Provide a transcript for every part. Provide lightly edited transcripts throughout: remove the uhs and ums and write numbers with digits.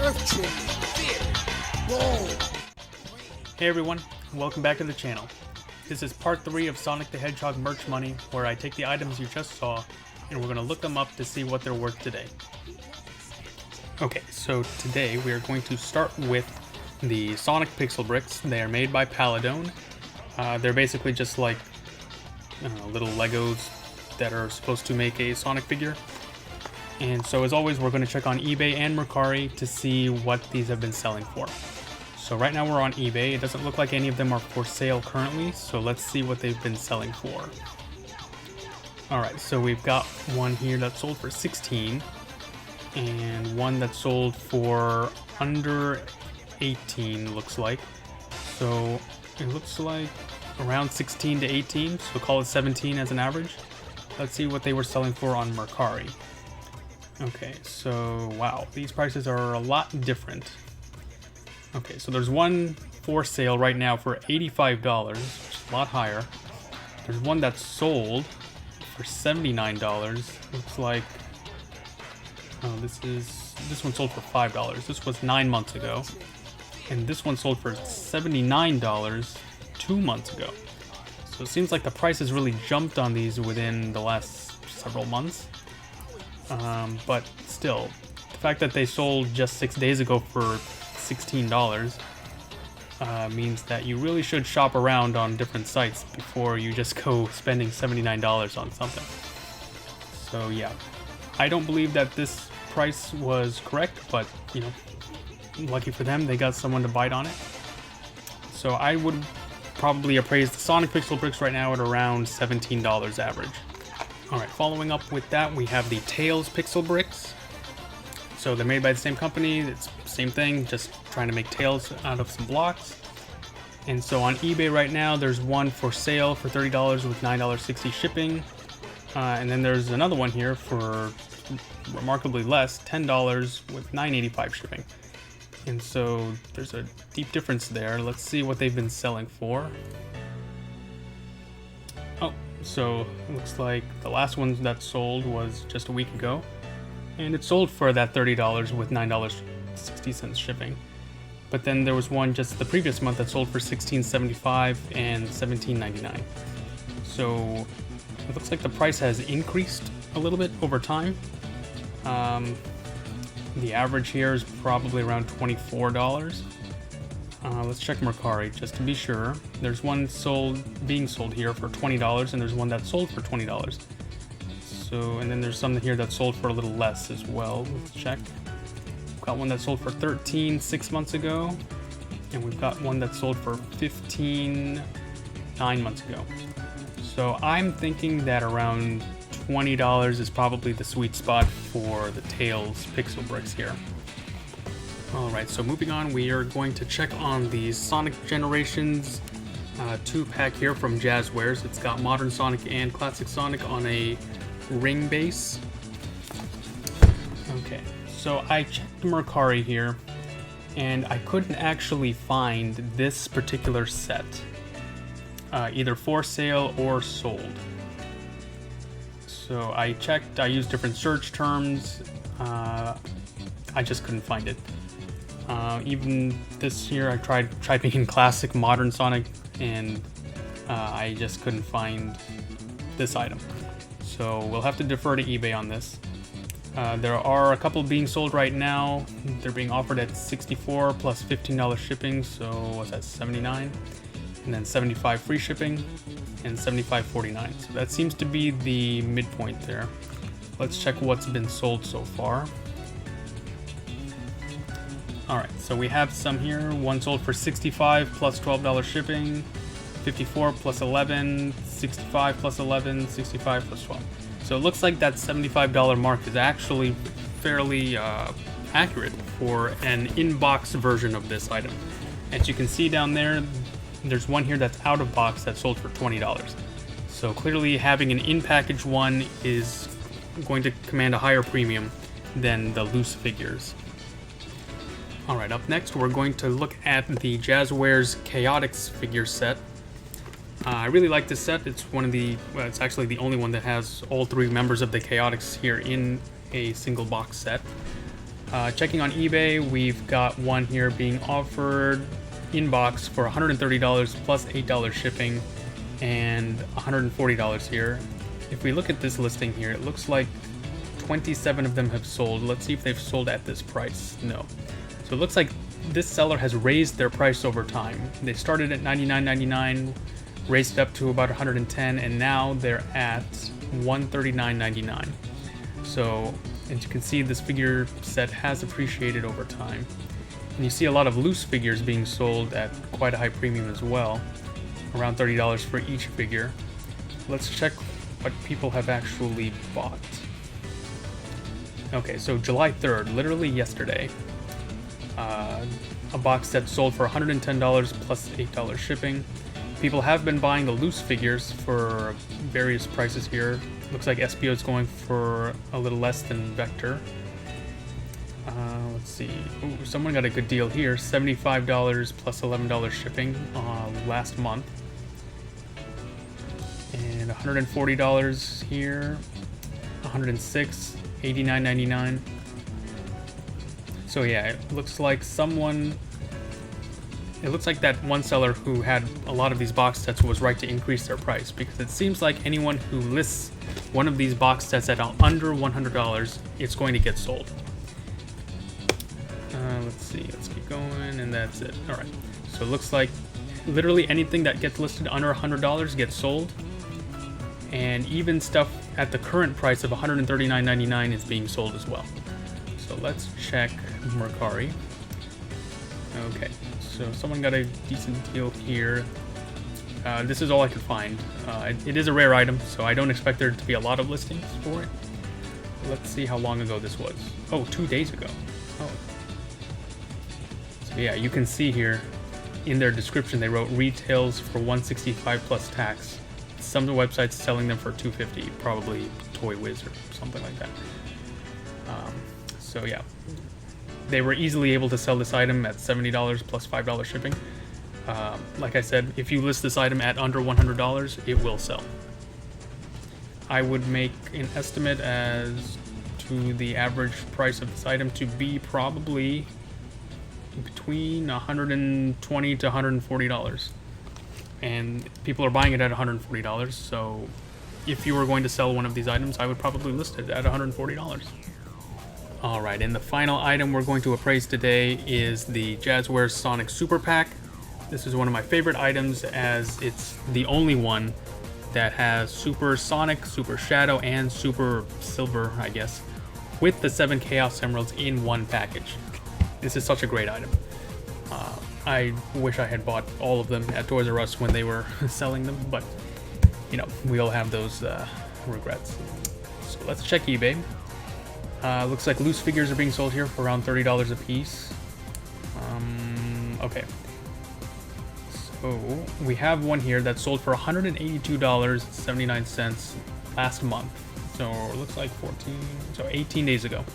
Hey everyone, welcome back to the channel. This is part 3 of Sonic the Hedgehog merch money, where I take the items you just saw and we're going to look them up to see what they're worth today. Okay, so today we are going to start with the Sonic Pixel Bricks. They are made by Paladone. They're basically just like little Legos that are supposed to make a Sonic figure. And so as always, we're going to check on eBay and Mercari to see what these have been selling for. So right now we're on eBay. It doesn't look like any of them are for sale currently, so let's see what they've been selling for. Alright, so we've got one here that sold for 16, and one that sold for under 18, looks like. So it looks like around 16 to 18, so call it 17 as an average. Let's see what they were selling for on Mercari. Okay, so wow, these prices are a lot different. Okay, so there's one for sale right now for $85, which is a lot higher. There's one that sold for $79. Looks like this one sold for $5. This was 9 months ago. And this one sold for $79 2 months ago. So it seems like the price has really jumped on these within the last several months. But still, the fact that they sold just 6 days ago for $16 means that you really should shop around on different sites before you just go spending $79 on something. So yeah, I don't believe that this price was correct, but you know, lucky for them, they got someone to bite on it. So I would probably appraise the Sonic Pixel Bricks right now at around $17 average. Alright, following up with that, we have the Tails Pixel Bricks. So they're made by the same company, it's the same thing, just trying to make tails out of some blocks. And so on eBay right now, there's one for sale for $30 with $9.60 shipping. And then there's another one here for remarkably less, $10 with $9.85 shipping. And so there's a deep difference there. Let's see what they've been selling for. Oh, so it looks like the last one that sold was just a week ago. And it sold for that $30 with $9.60 shipping. But then there was one just the previous month that sold for $16.75 and $17.99. So it looks like the price has increased a little bit over time. The average here is probably around $24. Let's check Mercari just to be sure. There's one being sold here for $20, and there's one that sold for $20. So, and then there's some here that sold for a little less as well. Let's check. We've got one that sold for $13 6 months ago, and we've got one that sold for $15 9 months ago. So I'm thinking that around $20 is probably the sweet spot for the Tails Pixel Bricks here. Alright, so moving on, we are going to check on the Sonic Generations 2-pack here from Jazzwares. It's got Modern Sonic and Classic Sonic on a ring base. Okay, so I checked Mercari here, and I couldn't actually find this particular set, either for sale or sold. So I checked, I used different search terms, I just couldn't find it. Even this year I tried making classic modern Sonic, and I just couldn't find this item. So we'll have to defer to eBay on this. There are a couple being sold right now. They're being offered at $64 plus $15 shipping, so what's that, $79? And then $75 free shipping, and $75.49. So that seems to be the midpoint there. Let's check what's been sold so far. Alright, so we have some here. One sold for $65 plus $12 shipping, $54 plus $11, $65 plus $11, $65 plus $12. So it looks like that $75 mark is actually fairly accurate for an in-box version of this item. As you can see down there, there's one here that's out of box that sold for $20. So clearly having an in-package one is going to command a higher premium than the loose figures. Alright, up next we're going to look at the Jazzwares Chaotix figure set. I really like this set. It's it's actually the only one that has all three members of the Chaotix here in a single box set. Checking on eBay, we've got one here being offered in box for $130 plus $8 shipping and $140 here. If we look at this listing here, it looks like 27 of them have sold. Let's see if they've sold at this price. No. So it looks like this seller has raised their price over time. They started at $99.99, raised it up to about $110, and now they're at $139.99. So, as you can see, this figure set has appreciated over time. And you see a lot of loose figures being sold at quite a high premium as well, around $30 for each figure. Let's check what people have actually bought. Okay, so July 3rd, literally yesterday, a box set sold for $110 plus $8 shipping. People have been buying the loose figures for various prices here. Looks like SPO is going for a little less than Vector. Let's see. Ooh, someone got a good deal here. $75 plus $11 shipping last month. And $140 here. $106, $89.99. So yeah, it looks like that one seller who had a lot of these box sets was right to increase their price, because it seems like anyone who lists one of these box sets at under $100, it's going to get sold. Let's see, let's keep going, and that's it. All right, so it looks like literally anything that gets listed under $100 gets sold, and even stuff at the current price of $139.99 is being sold as well. So let's check Mercari. Okay, so someone got a decent deal here. This is all I could find. It is a rare item, so I don't expect there to be a lot of listings for it. Let's see how long ago this was. Oh, 2 days ago. Oh. So yeah, you can see here in their description they wrote retails for $165 plus tax. Some of the websites selling them for $250, probably Toy Wiz or something like that. So yeah, they were easily able to sell this item at $70 plus $5 shipping. Like I said, if you list this item at under $100, it will sell. I would make an estimate as to the average price of this item to be probably between $120 to $140. And people are buying it at $140, so if you were going to sell one of these items, I would probably list it at $140. Alright, and the final item we're going to appraise today is the Jazzware Sonic Super Pack. This is one of my favorite items, as it's the only one that has Super Sonic, Super Shadow, and Super Silver, I guess, with the 7 Chaos Emeralds in one package. This is such a great item. I wish I had bought all of them at Toys R Us when they were selling them, but, you know, we all have those regrets. So let's check eBay. Looks like loose figures are being sold here for around $30 a piece. Okay. So we have one here that sold for $182.79 last month. So it looks like 18 days ago.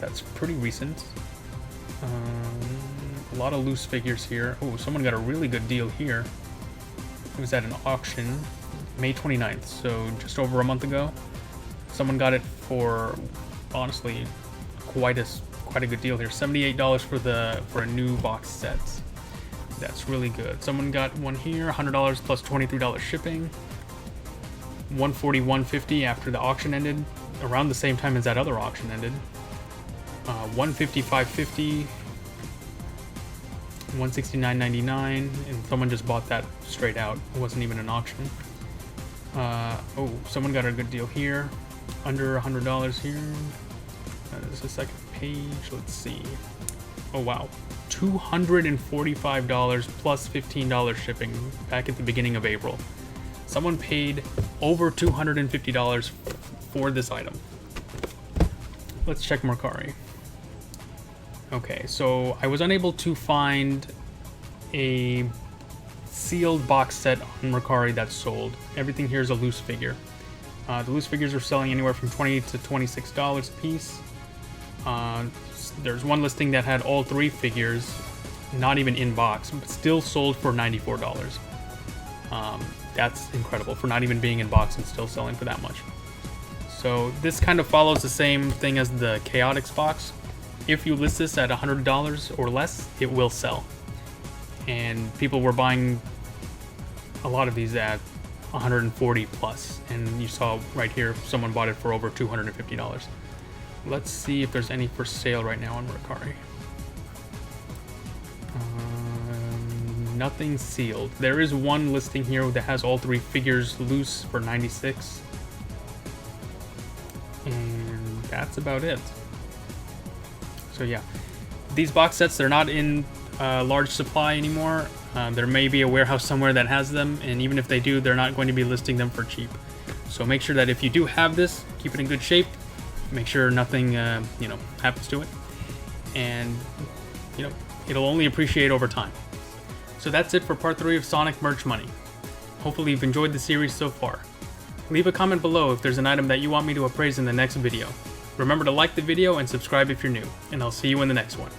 That's pretty recent. A lot of loose figures here. Oh, someone got a really good deal here. It was at an auction May 29th, so just over a month ago. Someone got it for, honestly, quite a good deal here. $78 for a new box set. That's really good. Someone got one here, $100 plus $23 shipping. $140, $150 after the auction ended, around the same time as that other auction ended. $150, $550. $169.99, and someone just bought that straight out. It wasn't even an auction. Oh, someone got a good deal here. Under $100 here. This is the second page. Let's see. Oh, wow. $245 plus $15 shipping back at the beginning of April. Someone paid over $250 for this item. Let's check Mercari. Okay, so I was unable to find a sealed box set on Mercari that's sold. Everything here is a loose figure. The loose figures are selling anywhere from $20 to $26 a piece. There's one listing that had all 3 figures, not even in box, but still sold for $94. That's incredible for not even being in box and still selling for that much. So this kind of follows the same thing as the Chaotix box. if you list this at $100 or less, it will sell. And people were buying a lot of these at 140 plus, and you saw right here someone bought it for over $250. Let's see if there's any for sale right now on Mercari. Nothing sealed. There is one listing here that has all 3 figures loose for 96, and that's about it. So yeah, these box sets, they're not in large supply anymore. There may be a warehouse somewhere that has them, and even if they do, they're not going to be listing them for cheap. So make sure that if you do have this, keep it in good shape. Make sure nothing happens to it, and it'll only appreciate over time. So that's it for part 3 of Sonic Merch Money. Hopefully you've enjoyed the series so far. Leave a comment below if there's an item that you want me to appraise in the next video. Remember to like the video and subscribe if you're new, and I'll see you in the next one.